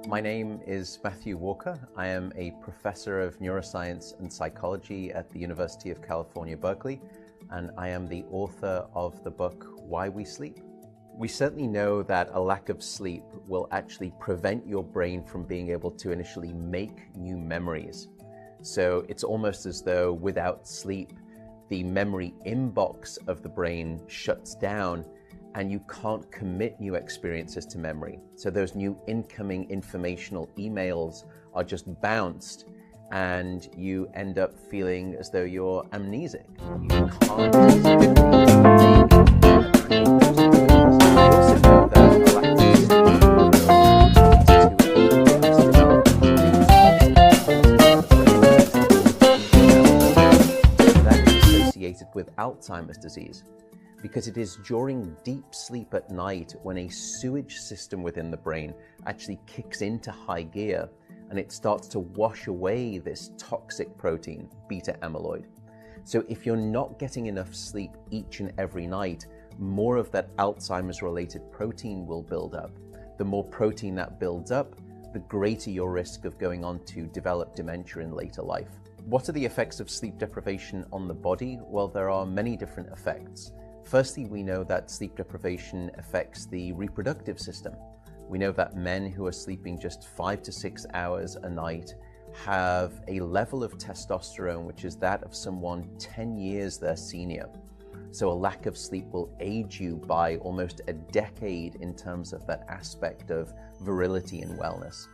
My name is Matthew Walker. I am a professor of neuroscience and psychology at the University of California, Berkeley, and I am the author of the book, Why We Sleep. We certainly know that a lack of sleep will actually prevent your brain from being able to initially make new memories. So it's almost as though without sleep, the memory inbox of the brain shuts down and you can't commit new experiences to memory. So those new incoming informational emails are just bounced and you end up feeling as though you're amnesic. You can't that is associated with Alzheimer's disease, because it is during deep sleep at night when a sewage system within the brain actually kicks into high gear and it starts to wash away this toxic protein, beta amyloid. So if you're not getting enough sleep each and every night, more of that Alzheimer's related protein will build up. The more protein that builds up, the greater your risk of going on to develop dementia in later life. What are the effects of sleep deprivation on the body? Well, there are many different effects. Firstly, we know that sleep deprivation affects the reproductive system. We know that men who are sleeping just 5 to 6 hours a night have a level of testosterone which is that of someone 10 years their senior. So a lack of sleep will age you by almost a decade in terms of that aspect of virility and wellness.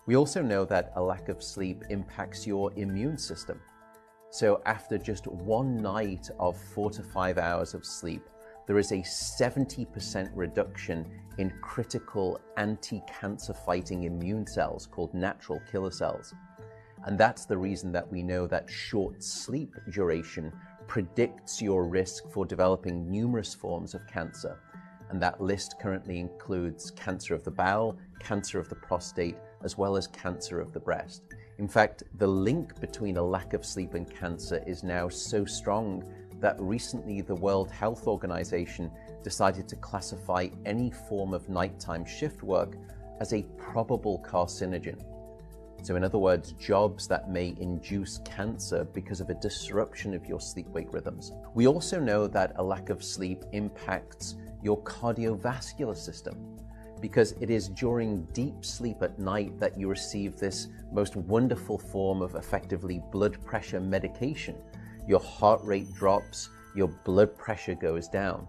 We also know that a lack of sleep impacts your immune system. So after just one night of 4 to 5 hours of sleep, there is a 70% reduction in critical anti-cancer fighting immune cells called natural killer cells. And that's the reason that we know that short sleep duration predicts your risk for developing numerous forms of cancer. And that list currently includes cancer of the bowel, cancer of the prostate, as well as cancer of the breast. In fact, the link between a lack of sleep and cancer is now so strong that recently the World Health Organization decided to classify any form of nighttime shift work as a probable carcinogen. So in other words, jobs that may induce cancer because of a disruption of your sleep-wake rhythms. We also know that a lack of sleep impacts your cardiovascular system, because it is during deep sleep at night that you receive this most wonderful form of effectively blood pressure medication. Your heart rate drops, your blood pressure goes down.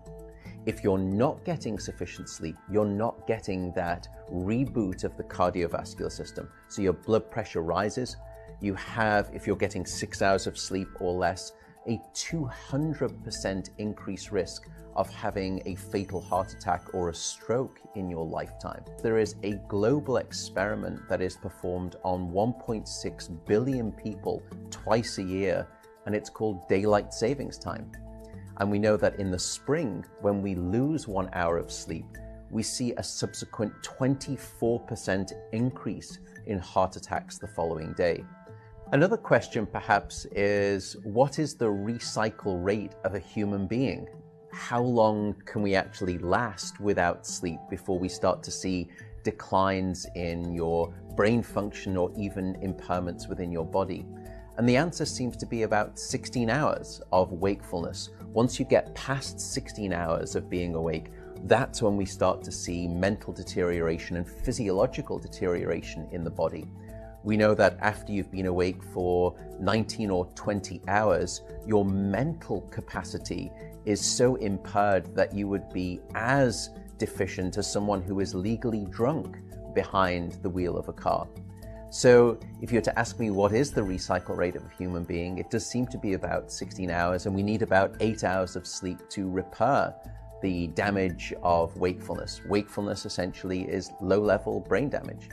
If you're not getting sufficient sleep, you're not getting that reboot of the cardiovascular system. So your blood pressure rises. You have, if you're getting 6 hours of sleep or less, a 200% increased risk of having a fatal heart attack or a stroke in your lifetime. There is a global experiment that is performed on 1.6 billion people twice a year, and it's called daylight savings time. And we know that in the spring, when we lose 1 hour of sleep, we see a subsequent 24% increase in heart attacks the following day. Another question perhaps is, what is the recycle rate of a human being? How long can we actually last without sleep before we start to see declines in your brain function or even impairments within your body? And the answer seems to be about 16 hours of wakefulness. Once you get past 16 hours of being awake, that's when we start to see mental deterioration and physiological deterioration in the body. We know that after you've been awake for 19 or 20 hours, your mental capacity is so impaired that you would be as deficient as someone who is legally drunk behind the wheel of a car. So if you were to ask me what is the recycle rate of a human being, it does seem to be about 16 hours, and we need about 8 hours of sleep to repair the damage of wakefulness. Wakefulness essentially is low-level brain damage.